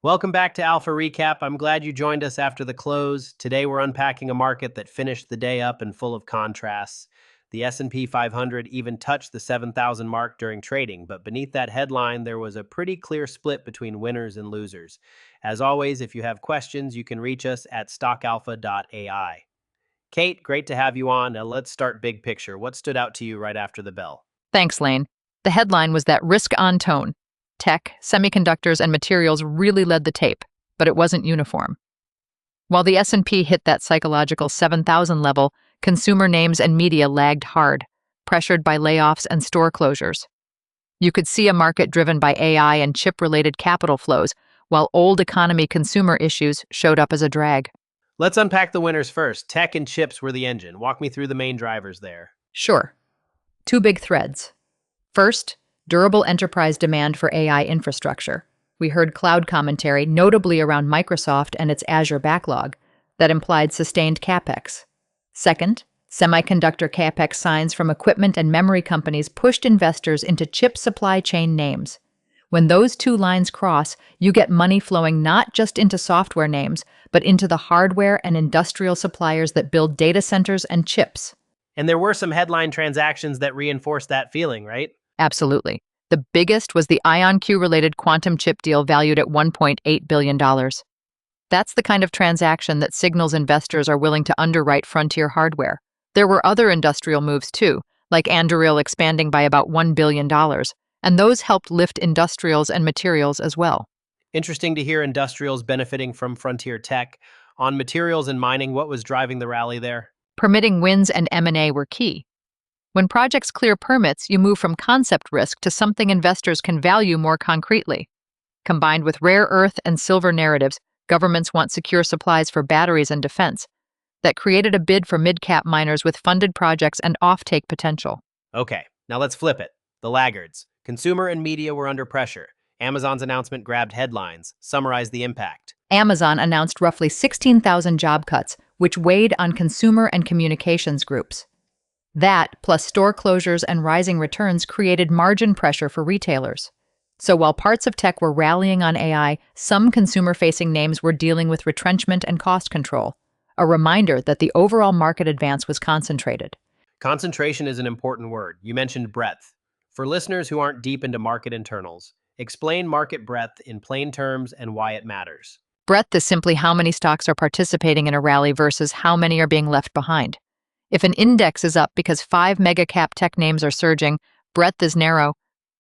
Welcome back to Alpha Recap. I'm glad you joined us after the close. Today we're unpacking a market that finished the day up and full of contrasts. The S&P 500 even touched the 7,000 mark during trading, but beneath that headline there was a pretty clear split between winners and losers. As always, if you have questions, you can reach us at stockalpha.ai. Kate, great to have you on. Now let's start big picture. What stood out to you right after the bell? Thanks, Lane. The headline was that risk on tone. Tech, semiconductors, and materials really led the tape, but it wasn't uniform. While the S&P hit that psychological 7,000 level, consumer names and media lagged hard, pressured by layoffs and store closures. You could see a market driven by AI and chip-related capital flows, while old economy consumer issues showed up as a drag. Let's unpack the winners first. Tech and chips were the engine. Walk me through the main drivers there. Sure. Two big threads. First, durable enterprise demand for AI infrastructure. We heard cloud commentary, notably around Microsoft and its Azure backlog, that implied sustained capex. Second, semiconductor capex signs from equipment and memory companies pushed investors into chip supply chain names. When those two lines cross, you get money flowing not just into software names, but into the hardware and industrial suppliers that build data centers and chips. And there were some headline transactions that reinforced that feeling, right? Absolutely. The biggest was the IonQ-related quantum chip deal valued at $1.8 billion. That's the kind of transaction that signals investors are willing to underwrite frontier hardware. There were other industrial moves too, like Anduril expanding by about $1 billion, and those helped lift industrials and materials as well. Interesting to hear industrials benefiting from frontier tech. On materials and mining, what was driving the rally there? Permitting wins and M&A were key. When projects clear permits, you move from concept risk to something investors can value more concretely. Combined with rare earth and silver narratives, governments want secure supplies for batteries and defense. That created a bid for mid-cap miners with funded projects and offtake potential. Okay, now let's flip it. The laggards. Consumer and media were under pressure. Amazon's announcement grabbed headlines. Summarize the impact. Amazon announced roughly 16,000 job cuts, which weighed on consumer and communications groups. That, plus store closures and rising returns, created margin pressure for retailers. So while parts of tech were rallying on AI, some consumer-facing names were dealing with retrenchment and cost control, a reminder that the overall market advance was concentrated. Concentration is an important word. You mentioned breadth. For listeners who aren't deep into market internals, explain market breadth in plain terms and why it matters. Breadth is simply how many stocks are participating in a rally versus how many are being left behind. If an index is up because 5 mega-cap tech names are surging, breadth is narrow.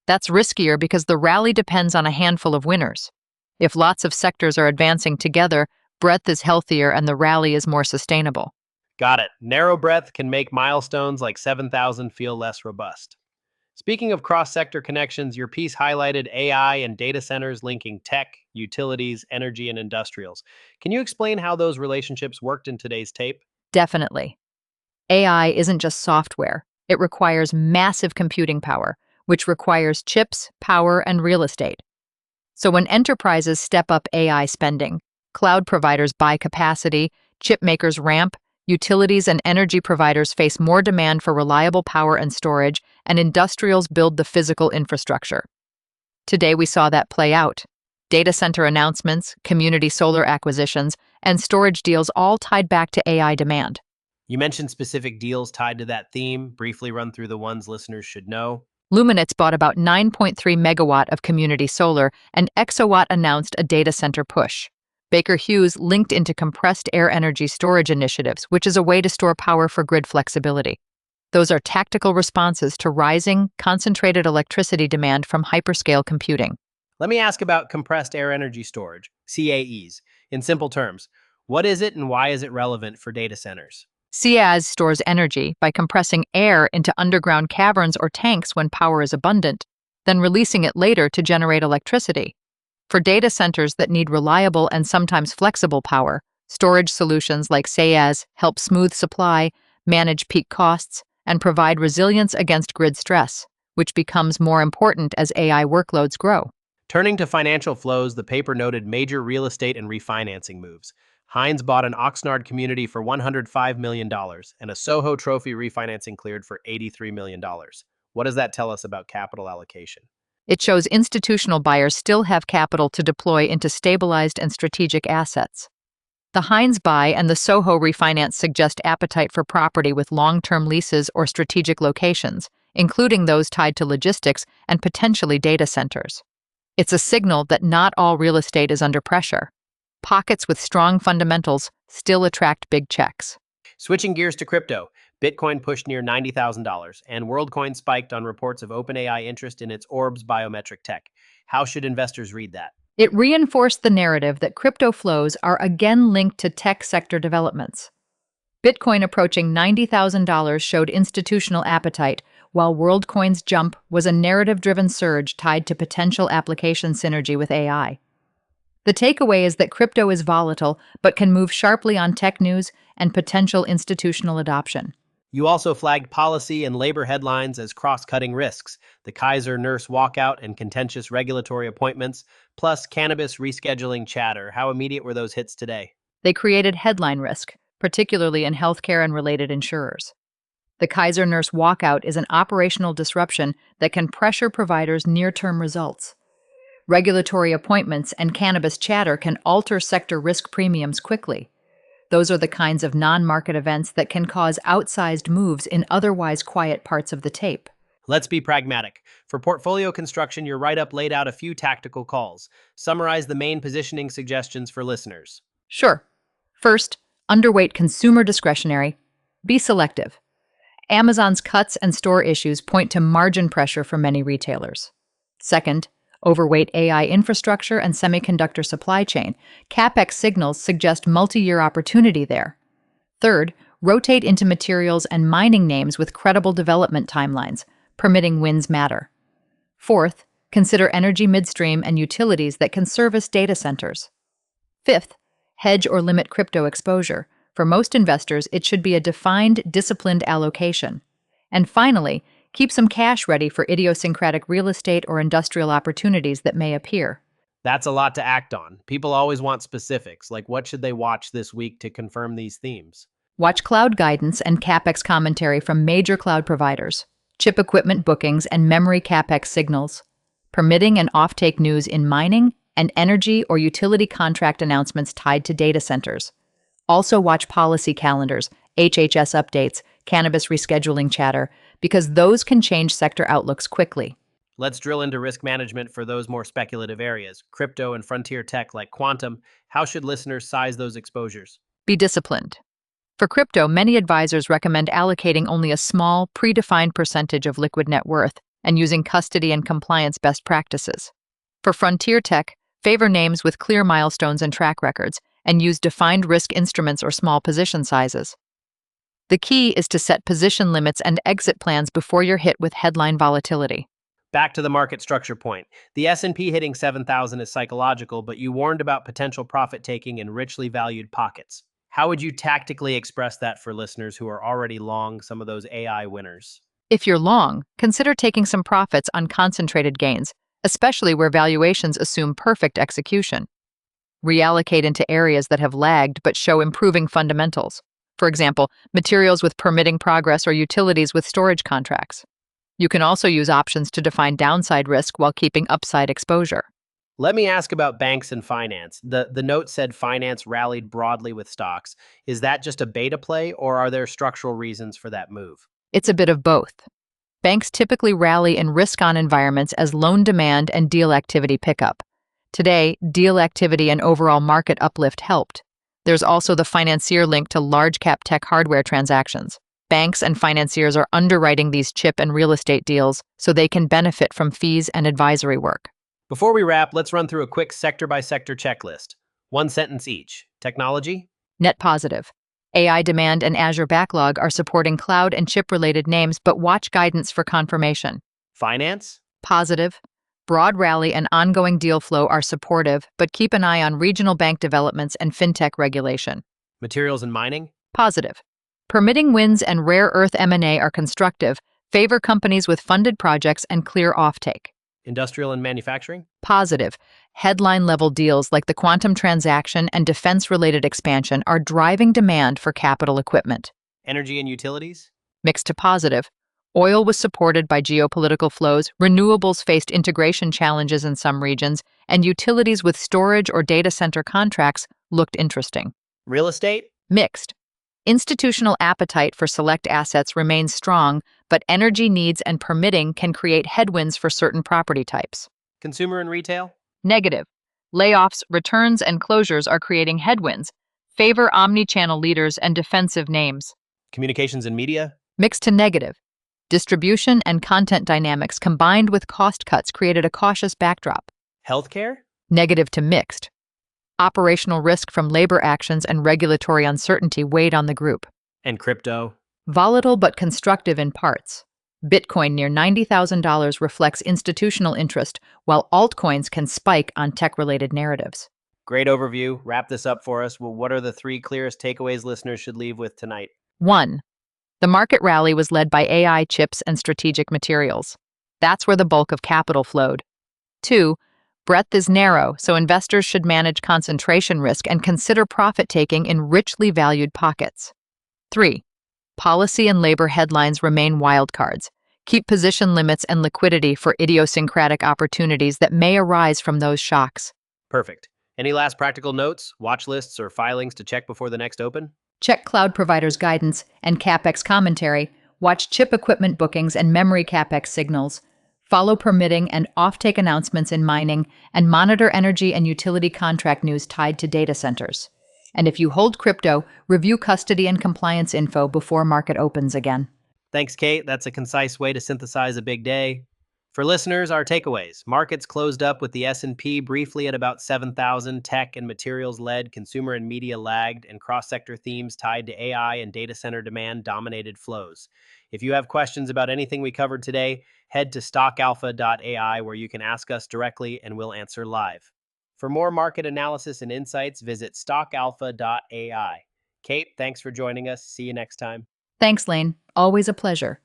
That's riskier because the rally depends on a handful of winners. If lots of sectors are advancing together, breadth is healthier and the rally is more sustainable. Got it. Narrow breadth can make milestones like 7,000 feel less robust. Speaking of cross-sector connections, your piece highlighted AI and data centers linking tech, utilities, energy, and industrials. Can you explain how those relationships worked in today's tape? Definitely. AI isn't just software. It requires massive computing power, which requires chips, power, and real estate. So when enterprises step up AI spending, cloud providers buy capacity, chip makers ramp, utilities and energy providers face more demand for reliable power and storage, and industrials build the physical infrastructure. Today we saw that play out. Data center announcements, community solar acquisitions, and storage deals all tied back to AI demand. You mentioned specific deals tied to that theme. Briefly run through the ones listeners should know. Luminance bought about 9.3 megawatt of community solar, and Exawatt announced a data center push. Baker Hughes linked into compressed air energy storage initiatives, which is a way to store power for grid flexibility. Those are tactical responses to rising, concentrated electricity demand from hyperscale computing. Let me ask about compressed air energy storage, CAEs. In simple terms, what is it and why is it relevant for data centers? CAS stores energy by compressing air into underground caverns or tanks when power is abundant, then releasing it later to generate electricity. For data centers that need reliable and sometimes flexible power, storage solutions like CAS help smooth supply, manage peak costs, and provide resilience against grid stress, which becomes more important as AI workloads grow. Turning to financial flows, the paper noted major real estate and refinancing moves. Hines bought an Oxnard community for $105 million, and a Soho Trophy refinancing cleared for $83 million. What does that tell us about capital allocation? It shows institutional buyers still have capital to deploy into stabilized and strategic assets. The Heinz buy and the Soho refinance suggest appetite for property with long-term leases or strategic locations, including those tied to logistics and potentially data centers. It's a signal that not all real estate is under pressure. Pockets with strong fundamentals still attract big checks. Switching gears to crypto, Bitcoin pushed near $90,000, and WorldCoin spiked on reports of OpenAI interest in its Orbs biometric tech. How should investors read that? It reinforced the narrative that crypto flows are again linked to tech sector developments. Bitcoin approaching $90,000 showed institutional appetite, while WorldCoin's jump was a narrative-driven surge tied to potential application synergy with AI. The takeaway is that crypto is volatile, but can move sharply on tech news and potential institutional adoption. You also flagged policy and labor headlines as cross-cutting risks, the Kaiser nurse walkout and contentious regulatory appointments, plus cannabis rescheduling chatter. How immediate were those hits today? They created headline risk, particularly in healthcare and related insurers. The Kaiser nurse walkout is an operational disruption that can pressure providers' near-term results. Regulatory appointments and cannabis chatter can alter sector risk premiums quickly. Those are the kinds of non-market events that can cause outsized moves in otherwise quiet parts of the tape. Let's be pragmatic. For portfolio construction, your write-up laid out a few tactical calls. Summarize the main positioning suggestions for listeners. Sure. First, underweight consumer discretionary. Be selective. Amazon's cuts and store issues point to margin pressure for many retailers. Second, overweight AI infrastructure and semiconductor supply chain. CapEx signals suggest multi-year opportunity there. Third, rotate into materials and mining names with credible development timelines. Permitting wins matter. Fourth, consider energy midstream and utilities that can service data centers. Fifth, hedge or limit crypto exposure. For most investors, it should be a defined, disciplined allocation. And finally, keep some cash ready for idiosyncratic real estate or industrial opportunities that may appear. That's a lot to act on. People always want specifics, like what should they watch this week to confirm these themes? Watch cloud guidance and CapEx commentary from major cloud providers, chip equipment bookings and memory CapEx signals, permitting and offtake news in mining, and energy or utility contract announcements tied to data centers. Also watch policy calendars, HHS updates, cannabis rescheduling chatter, because those can change sector outlooks quickly. Let's drill into risk management for those more speculative areas, crypto and frontier tech like quantum. How should listeners size those exposures? Be disciplined. For crypto, many advisors recommend allocating only a small, predefined percentage of liquid net worth and using custody and compliance best practices. For frontier tech, favor names with clear milestones and track records, and use defined risk instruments or small position sizes. The key is to set position limits and exit plans before you're hit with headline volatility. Back to the market structure point. The S&P hitting 7,000 is psychological, but you warned about potential profit-taking in richly valued pockets. How would you tactically express that for listeners who are already long some of those AI winners? If you're long, consider taking some profits on concentrated gains, especially where valuations assume perfect execution. Reallocate into areas that have lagged but show improving fundamentals. For example, materials with permitting progress or utilities with storage contracts. You can also use options to define downside risk while keeping upside exposure. Let me ask about banks and finance. The note said finance rallied broadly with stocks. Is that just a beta play, or are there structural reasons for that move? It's a bit of both. Banks typically rally in risk-on environments as loan demand and deal activity pick up. Today, deal activity and overall market uplift helped. There's also the financier link to large-cap tech hardware transactions. Banks and financiers are underwriting these chip and real estate deals so they can benefit from fees and advisory work. Before we wrap, let's run through a quick sector-by-sector checklist. One sentence each. Technology? Net positive. AI demand and Azure backlog are supporting cloud and chip-related names, but watch guidance for confirmation. Finance? Positive. Broad rally and ongoing deal flow are supportive, but keep an eye on regional bank developments and fintech regulation. Materials and mining? Positive. Permitting wins and rare earth M&A are constructive, favor companies with funded projects and clear offtake. Industrial and manufacturing? Positive. Headline-level deals like the quantum transaction and defense-related expansion are driving demand for capital equipment. Energy and utilities? Mixed to positive. Oil was supported by geopolitical flows, renewables faced integration challenges in some regions, and utilities with storage or data center contracts looked interesting. Real estate? Mixed. Institutional appetite for select assets remains strong, but energy needs and permitting can create headwinds for certain property types. Consumer and retail? Negative. Layoffs, returns, and closures are creating headwinds. Favor omni-channel leaders and defensive names. Communications and media? Mixed to negative. Distribution and content dynamics combined with cost cuts created a cautious backdrop. Healthcare? Negative to mixed. Operational risk from labor actions and regulatory uncertainty weighed on the group. And crypto? Volatile but constructive in parts. Bitcoin near $90,000 reflects institutional interest, while altcoins can spike on tech-related narratives. Great overview. Wrap this up for us. Well, what are the three clearest takeaways listeners should leave with tonight? 1. The market rally was led by AI chips and strategic materials. That's where the bulk of capital flowed. 2. Breadth is narrow, so investors should manage concentration risk and consider profit-taking in richly valued pockets. 3. Policy and labor headlines remain wildcards. Keep position limits and liquidity for idiosyncratic opportunities that may arise from those shocks. Perfect. Any last practical notes, watch lists, or filings to check before the next open? Check cloud providers' guidance and CapEx commentary. Watch chip equipment bookings and memory CapEx signals. Follow permitting and offtake announcements in mining, and monitor energy and utility contract news tied to data centers. And if you hold crypto, review custody and compliance info before market opens again. Thanks, Kate. That's a concise way to synthesize a big day. For listeners, our takeaways. Markets closed up with the S&P briefly at about 7,000. Tech and materials led, consumer and media lagged, and cross-sector themes tied to AI and data center demand dominated flows. If you have questions about anything we covered today, head to stockalpha.ai where you can ask us directly and we'll answer live. For more market analysis and insights, visit stockalpha.ai. Kate, thanks for joining us. See you next time. Thanks, Lane. Always a pleasure.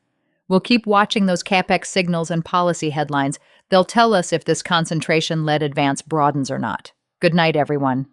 We'll keep watching those CapEx signals and policy headlines. They'll tell us if this concentration-led advance broadens or not. Good night, everyone.